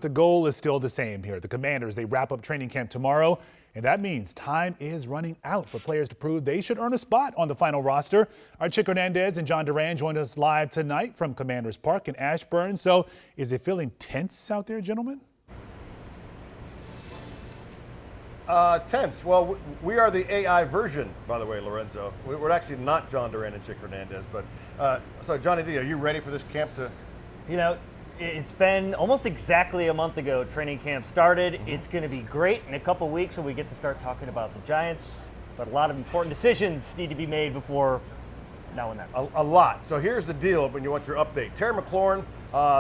The goal is still the same here. The Commanders, they wrap up training camp tomorrow, and that means time is running out for players to prove they should earn a spot on the final roster. Our Chick Hernandez and John Duran joined us live tonight from Commanders Park in Ashburn. So is it feeling tense out there, gentlemen? Tense. Well, we are the AI version, by the way, Lorenzo. We're actually not John Duran and Chick Hernandez. But so, Johnny D, are you ready for this camp to? You know, it's been almost exactly a month ago training camp started. It's going to be great in a couple weeks when we get to start talking about the Giants. But a lot of important decisions need to be made before now and then. A lot. So here's the deal when you want your update. Terry McLaurin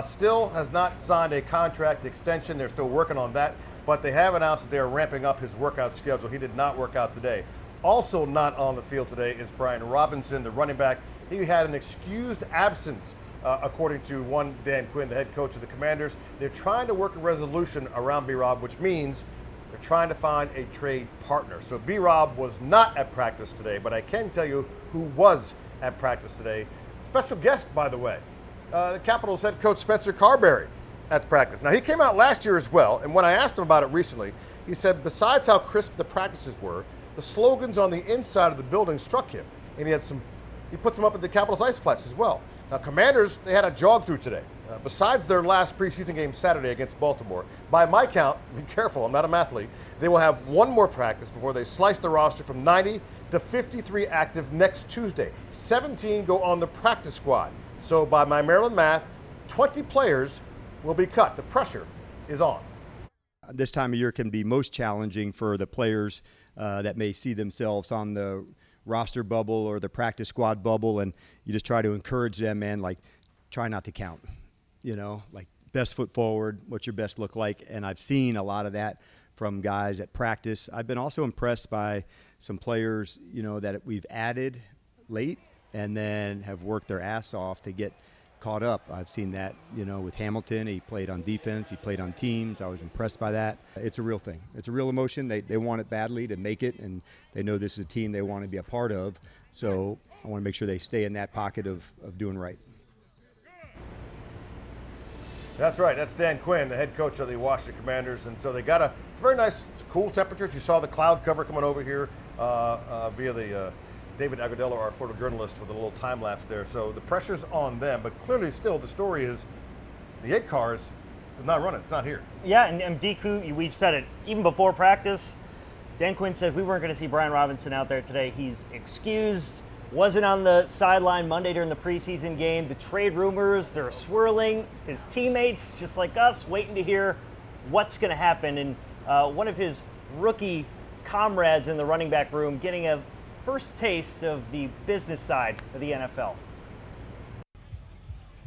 still has not signed a contract extension. They're still working on that. But they have announced that they are ramping up his workout schedule. He did not work out today. Also not on the field today is Brian Robinson, the running back. He had an excused absence, according to one Dan Quinn, the head coach of the Commanders. They're trying to work a resolution around B-Rob, which means they're trying to find a trade partner. So B-Rob was not at practice today, but I can tell you who was at practice today. Special guest, by the way, the Capitals head coach Spencer Carberry at practice. Now, he came out last year as well, and when I asked him about it recently, he said besides how crisp the practices were, the slogans on the inside of the building struck him, and he put some up at the Capitals ice flats as well. Now, Commanders, they had a jog through today. Besides their last preseason game Saturday against Baltimore, by my count, be careful, I'm not a mathlete, they will have one more practice before they slice the roster from 90 to 53 active next Tuesday. 17 go on the practice squad. So by my Maryland math, 20 players will be cut. The pressure is on. This time of year can be most challenging for the players that may see themselves on the roster bubble or the practice squad bubble, and you just try to encourage them, man, like try not to count, you know, like best foot forward, what's your best look like. And I've seen a lot of that from guys at practice. I've been also impressed by some players, you know, that we've added late and then have worked their ass off to get caught up. I've seen that, you know, with Hamilton. He played on defense. He played on teams. I was impressed by that. It's a real thing. It's a real emotion. They want it badly to make it, and they know this is a team they want to be a part of. So I want to make sure they stay in that pocket of doing right. That's right. That's Dan Quinn, the head coach of the Washington Commanders. And so they got a very nice, cool temperatures. You saw the cloud cover coming over here via the David Agudelo, our photojournalist, with a little time lapse there. So the pressure's on them, but clearly still the story is the 8 cars is not running. It's not here. Yeah, and DQ, we said it even before practice. Dan Quinn said we weren't going to see Brian Robinson out there today. He's excused, wasn't on the sideline Monday during the preseason game. The trade rumors, they're swirling. His teammates, just like us, waiting to hear what's going to happen. And one of his rookie comrades in the running back room getting a first taste of the business side of the NFL.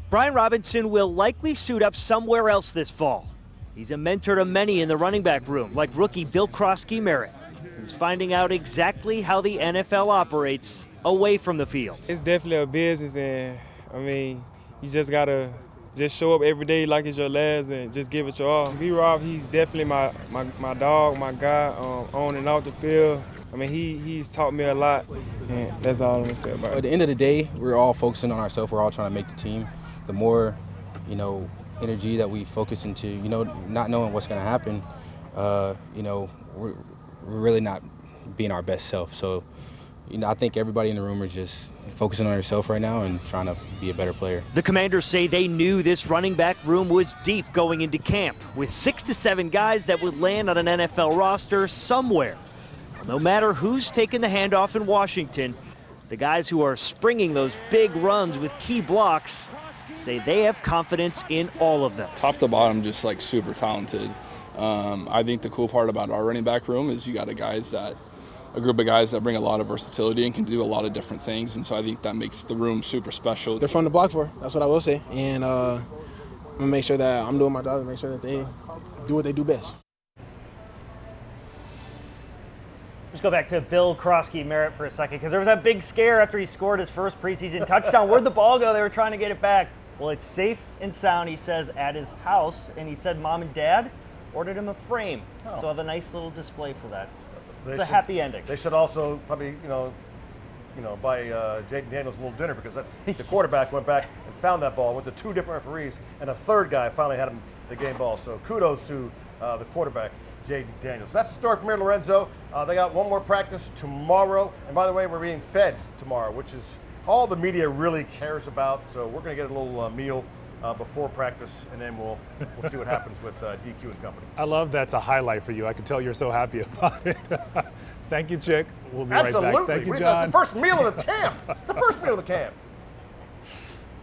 Brian Robinson will likely suit up somewhere else this fall. He's a mentor to many in the running back room, like rookie Bill Krosky-Merritt. He's finding out exactly how the NFL operates away from the field. It's definitely a business, and I mean, you just gotta just show up every day like it's your last and just give it your all. B-Rob, he's definitely my dog, my guy, on and off the field. I mean, he's taught me a lot, and that's all I'm going to say about it. At the end of the day, we're all focusing on ourselves. We're all trying to make the team. The more, you know, energy that we focus into, you know, not knowing what's going to happen, you know, we're really not being our best self. So, you know, I think everybody in the room is just focusing on yourself right now and trying to be a better player. The Commanders say they knew this running back room was deep going into camp, with 6 to 7 guys that would land on an NFL roster somewhere. No matter who's taking the handoff in Washington, the guys who are springing those big runs with key blocks say they have confidence in all of them. Top to bottom, just like super talented. I think the cool part about our running back room is you got a group of guys that bring a lot of versatility and can do a lot of different things, and so I think that makes the room super special. They're fun to block for, that's what I will say, and I'm going to make sure that I'm doing my job and make sure that they do what they do best. Let's go back to Bill Krosky-Merritt for a second, because there was that big scare after he scored his first preseason touchdown. Where'd the ball go? They were trying to get it back. Well, it's safe and sound, he says, at his house, and he said Mom and Dad ordered him a frame. So I have a nice little display for that. It's a happy ending. They should also probably, buy Jaden Daniels a little dinner, because that's the quarterback went back and found that ball, went to 2 different referees, and a third guy finally had him the game ball. So kudos to the quarterback, Jaden Daniels. That's the story from here, Lorenzo. They got one more practice tomorrow. And by the way, we're being fed tomorrow, which is all the media really cares about. So we're going to get a little meal before practice, and then we'll see what happens with DQ and company. I love that's a highlight for you. I can tell you're so happy about it. Thank you, Chick. We'll be Absolutely. right back. Thank you, That's John. the first meal of the camp. It's the first meal of the camp.